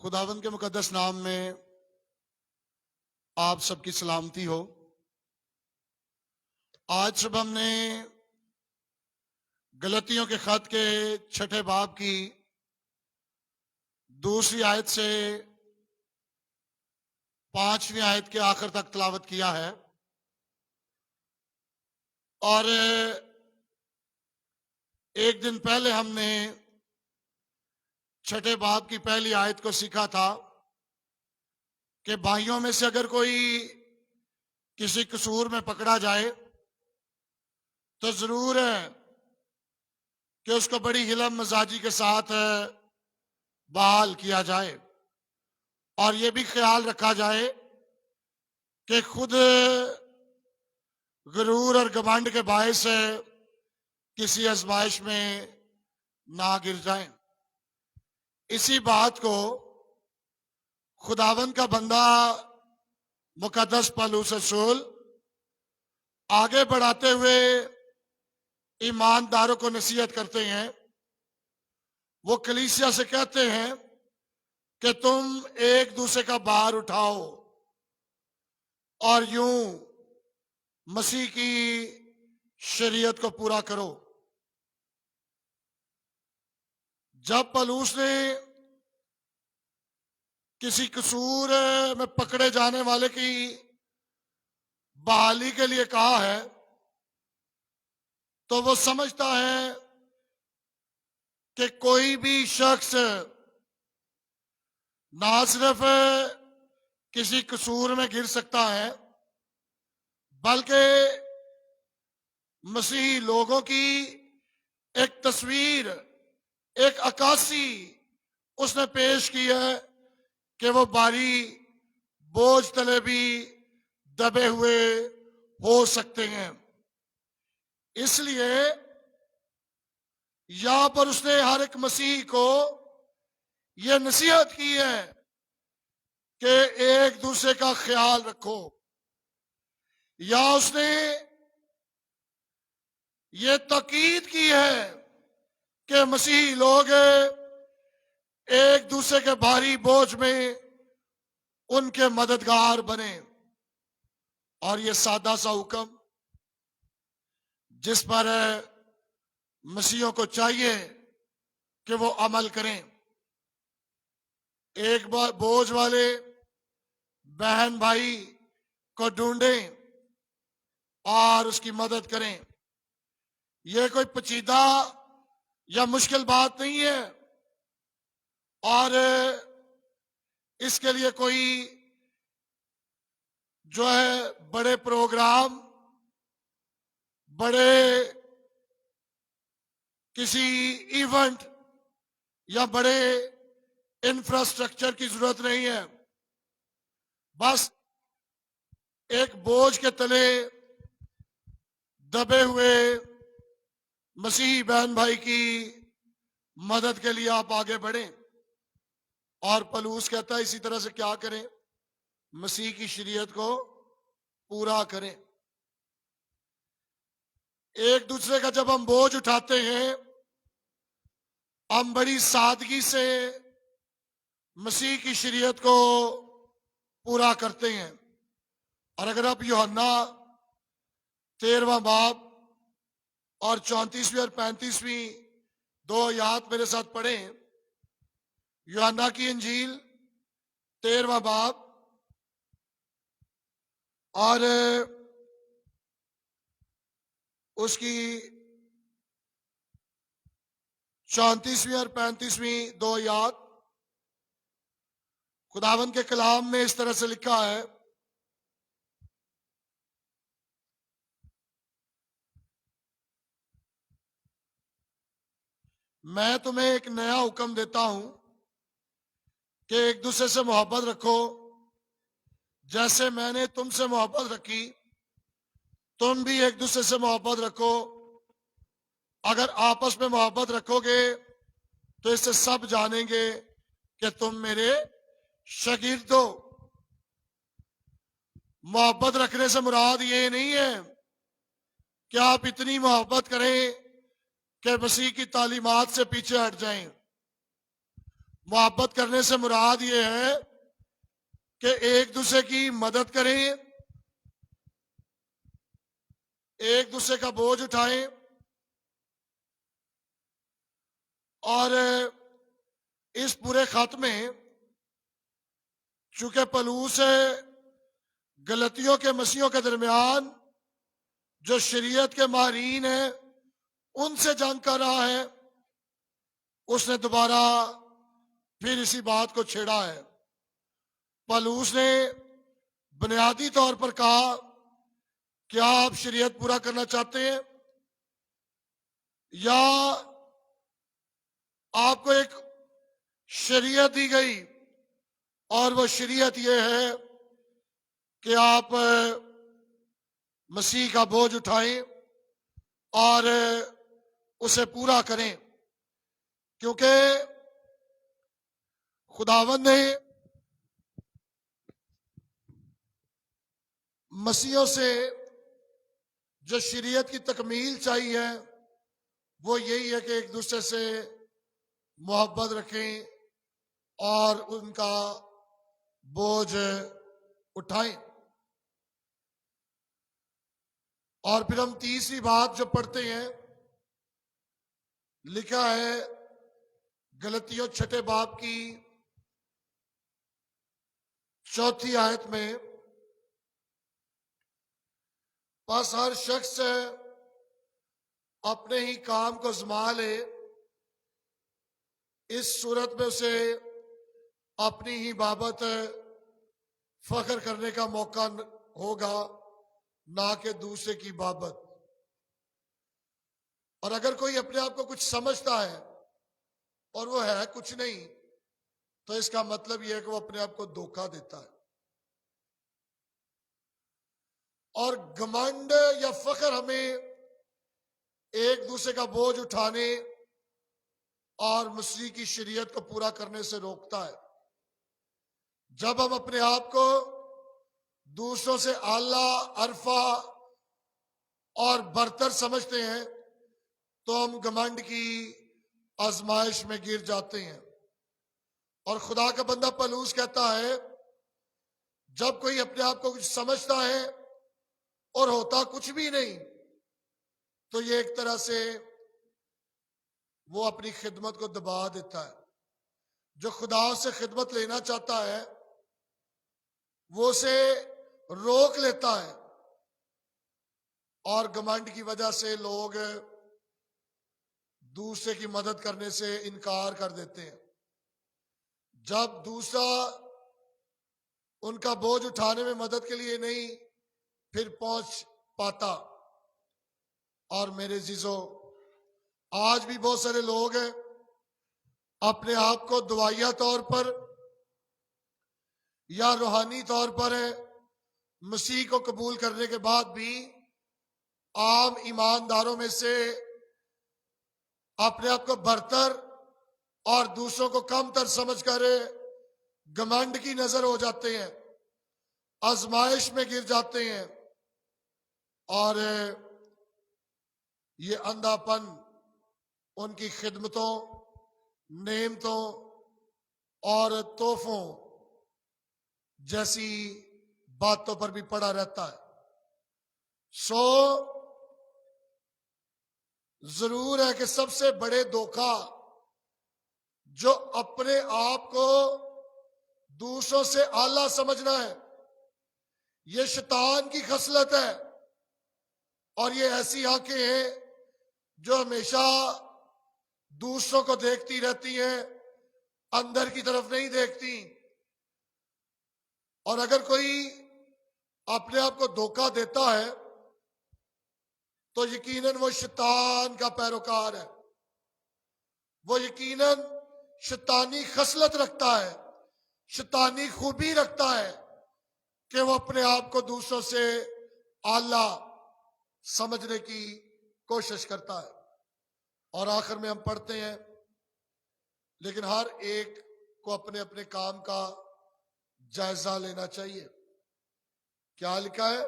खुदावंद के मुकद्दस नाम में आप सबकी सलामती हो। आज सुबह हमने गलतियों के खत के 6ठे बाब की दूसरी आयत से 5वीं आयत के आखिर तक तिलावत किया है और एक दिन पहले हमने 6ठे बाब की पहली आयत को सीखा था कि भाइयों में से अगर कोई किसी कसूर में पकड़ा जाए तो जरूर है कि उसको बड़ी हिलम मजाजी के साथ बहाल किया जाए और ये भी ख्याल रखा जाए कि खुद गुरूर और घमंड के बायस किसी आजमाइश में ना गिर जाएं। इसी बात को खुदावंद का बंदा मुकद्दस पौलुस रसूल आगे बढ़ाते हुए ईमानदारों को नसीहत करते हैं। वो कलीसिया से कहते हैं कि तुम एक दूसरे का भार उठाओ और यूं मसीह की शरीयत को पूरा करो। जब पौलुस ने किसी कसूर में पकड़े जाने वाले की बहाली के लिए कहा है तो वो समझता है कि कोई भी शख्स ना सिर्फ किसी कसूर में गिर सकता है बल्कि मसीही लोगों की एक तस्वीर, एक अक्कासी उसने पेश की है कि वो भारी बोझ तले भी दबे हुए हो सकते हैं। इसलिए यहां पर उसने हर एक मसीही को यह नसीहत की है कि एक दूसरे का ख्याल रखो। या उसने ये ताकीद की है कि मसीही लोग एक दूसरे के भारी बोझ में उनके मददगार बने। और ये सादा सा हुक्म जिस पर मसीहियों को चाहिए कि वो अमल करें। एक बार बोझ वाले बहन भाई को ढूंढें और उसकी मदद करें। यह कोई पेचीदा या मुश्किल बात नहीं है और इसके लिए कोई जो है बड़े प्रोग्राम, बड़े किसी इवेंट या बड़े इंफ्रास्ट्रक्चर की जरूरत नहीं है। बस एक बोझ के तले दबे हुए मसीही बहन भाई की मदद के लिए आप आगे बढ़ें। और पौलुस कहता है इसी तरह से क्या करें? मसीह की शरीयत को पूरा करें। एक दूसरे का जब हम बोझ उठाते हैं हम बड़ी सादगी से मसीह की शरीयत को पूरा करते हैं। और अगर आप यूहन्ना 13वां बाब और 34वीं और 35वीं दो आयत मेरे साथ पढ़ें। यूहन्ना की इंजील 13वां बाब और उसकी 34वीं और 35वीं दो आयत खुदावंद के कलाम में इस तरह से लिखा है। मैं तुम्हें एक नया हुक्म देता हूं कि एक दूसरे से मोहब्बत रखो जैसे मैंने तुमसे मोहब्बत रखी, तुम भी एक दूसरे से मोहब्बत रखो। अगर आपस में मोहब्बत रखोगे तो इससे सब जानेंगे कि तुम मेरे शागिर्द हो। मोहब्बत रखने से मुराद ये नहीं है कि आप इतनी मोहब्बत करें कि मसीह की तालीमात से पीछे हट जाएं। मोहब्बत करने से मुराद ये है कि एक दूसरे की मदद करें, एक दूसरे का बोझ उठाएं और इस पूरे खत में चूंकि पलूस गलतियों के मसीहों के दरमियान जो शरीयत के माहीरीन हैं उनसे जंग कर रहा है, उसने दोबारा फिर इसी बात को छेड़ा है। पलूस ने बुनियादी तौर पर कहा, क्या आप शरीयत पूरा करना चाहते हैं या आपको एक शरीयत दी गई और वो शरीयत ये है कि आप मसीह का बोझ उठाएं और उसे पूरा करें, क्योंकि खुदावंद ने मसीहों से जो शरीयत की तकमील चाहिए वो यही है कि एक दूसरे से मोहब्बत रखें और उनका बोझ उठाएं। और फिर हम तीसरी बात जो पढ़ते हैं, लिखा है गलतियों 6 बाब की 4 आयत में, बस हर शख्स अपने ही काम को आजमा ले, इस सूरत में उसे अपनी ही बाबत फख्र करने का मौका होगा, ना कि दूसरे की बाबत। और अगर कोई अपने आप को कुछ समझता है और वो है कुछ नहीं, तो इसका मतलब यह है कि वो अपने आप को धोखा देता है। और घमंड या फख्र हमें एक दूसरे का बोझ उठाने और मसीह की शरीयत को पूरा करने से रोकता है। जब हम अपने आप को दूसरों से आला, अरफा और बरतर समझते हैं तो हम घमंड की आजमाइश में गिर जाते हैं। और खुदा का बंदा पलूस कहता है, जब कोई अपने आप को कुछ समझता है और होता कुछ भी नहीं, तो ये एक तरह से वो अपनी खिदमत को दबा देता है। जो खुदा से खिदमत लेना चाहता है वो उसे रोक लेता है, और घमंड की वजह से लोग दूसरे की मदद करने से इनकार कर देते हैं। जब दूसरा उनका बोझ उठाने में मदद के लिए नहीं फिर पहुंच पाता। और मेरे जीजो, आज भी बहुत सारे लोग हैं अपने आप को दुआया तौर पर या रूहानी तौर पर मसीह को कबूल करने के बाद भी आम ईमानदारों में से अपने आप को बरतर और दूसरों को कमतर समझकर घमंड की नजर हो जाते हैं, आजमाइश में गिर जाते हैं। और ये अंधापन उनकी खिदमतों, नेमतों और तोहफों जैसी बातों पर भी पड़ा रहता है। सो जरूर है कि सबसे बड़े धोखा जो अपने आप को दूसरों से आला समझना है, ये शैतान की खसलत है। और ये ऐसी आंखें हैं जो हमेशा दूसरों को देखती रहती हैं, अंदर की तरफ नहीं देखती। और अगर कोई अपने आप को धोखा देता है तो यकीनन वो शैतान का पैरोकार है, वो यकीनन शैतानी खसलत रखता है, शैतानी खूबी रखता है कि वो अपने आप को दूसरों से आला समझने की कोशिश करता है। और आखिर में हम पढ़ते हैं, लेकिन हर एक को अपने अपने काम का जायजा लेना चाहिए। क्या लिखा है?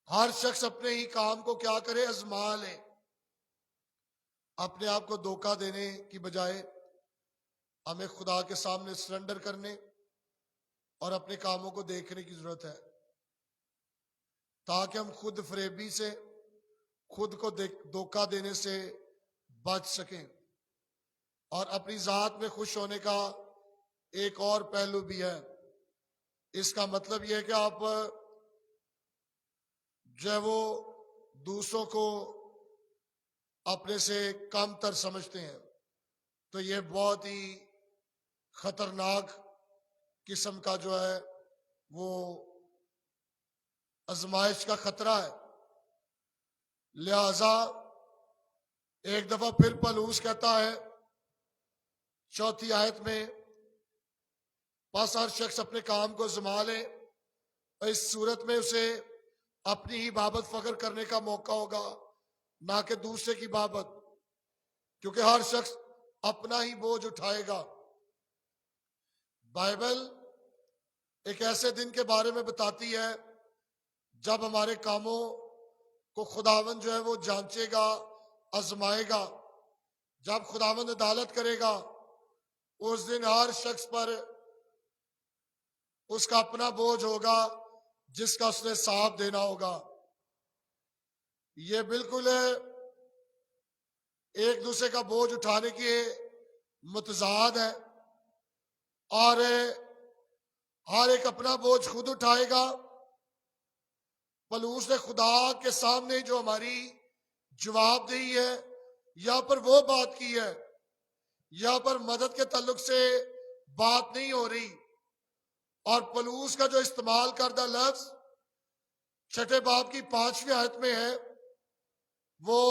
हर शख्स अपने ही काम को क्या करे, आजमा ले। अपने आप को धोखा देने की बजाय हमें खुदा के सामने सरेंडर करने और अपने कामों को देखने की जरूरत है, ताकि हम खुद फरेबी से, खुद को धोखा देने से बच सकें। और अपनी जात में खुश होने का एक और पहलू भी है। इसका मतलब यह है कि आप जो है वो दूसरों को अपने से कमतर समझते हैं, तो यह बहुत ही खतरनाक किस्म का जो है वो आजमाइश का खतरा है। लिहाजा एक दफा फिर पलूस कहता है 4th आयत में, बस हर शख्स अपने काम को आजमा ले, और इस सूरत में उसे अपनी ही बाबत फख्र करने का मौका होगा, ना कि दूसरे की बाबत, क्योंकि हर शख्स अपना ही बोझ उठाएगा। बाइबल एक ऐसे दिन के बारे में बताती है जब हमारे कामों को खुदावंद जो है वो जांचेगा, आजमाएगा। जब खुदावंद अदालत करेगा, उस दिन हर शख्स पर उसका अपना बोझ होगा जिसका उसने हिसाब देना होगा। ये बिल्कुल एक दूसरे का बोझ उठाने के मुतजाद है, और हर एक अपना बोझ खुद उठाएगा। पलूस ने खुदा के सामने जो हमारी जवाबदेही है, यहां पर वो बात की है। यहां पर मदद के ताल्लुक से बात नहीं हो रही, और पलूस का जो इस्तेमाल करदा लफ्ज 6ठे बाब की 5वीं आयत में है, वो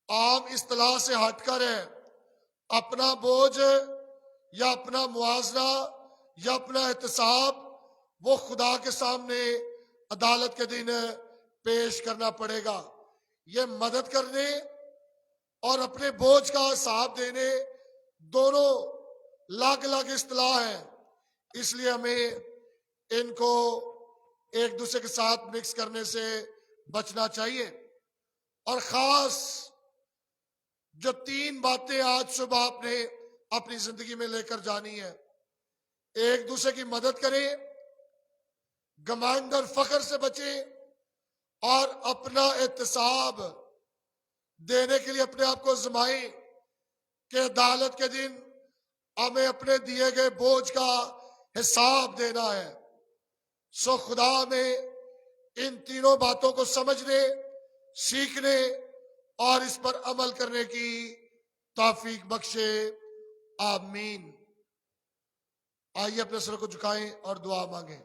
आम इस्तिलाह से हटकर है। अपना बोझ या अपना मुआवजा या अपना एहतसाब वो खुदा के सामने अदालत के दिन पेश करना पड़ेगा। ये मदद करने और अपने बोझ का हिसाब देने दोनों अलग अलग इस्तिलाह है, इसलिए हमें इनको एक दूसरे के साथ मिक्स करने से बचना चाहिए। और खास जो 3 बातें आज सुबह आपने अपनी जिंदगी में लेकर जानी है, एक दूसरे की मदद करें, घमंड और फख्र से बचें, और अपना एहतसाब देने के लिए अपने आप को आजमाएं कि अदालत के दिन हमें अपने दिए गए बोझ का हिसाब देना है। सो खुदा में इन तीनों बातों को समझने, सीखने और इस पर अमल करने की तौफीक बख्शे। आमीन। आइए अपने सर को झुकाएं और दुआ मांगें।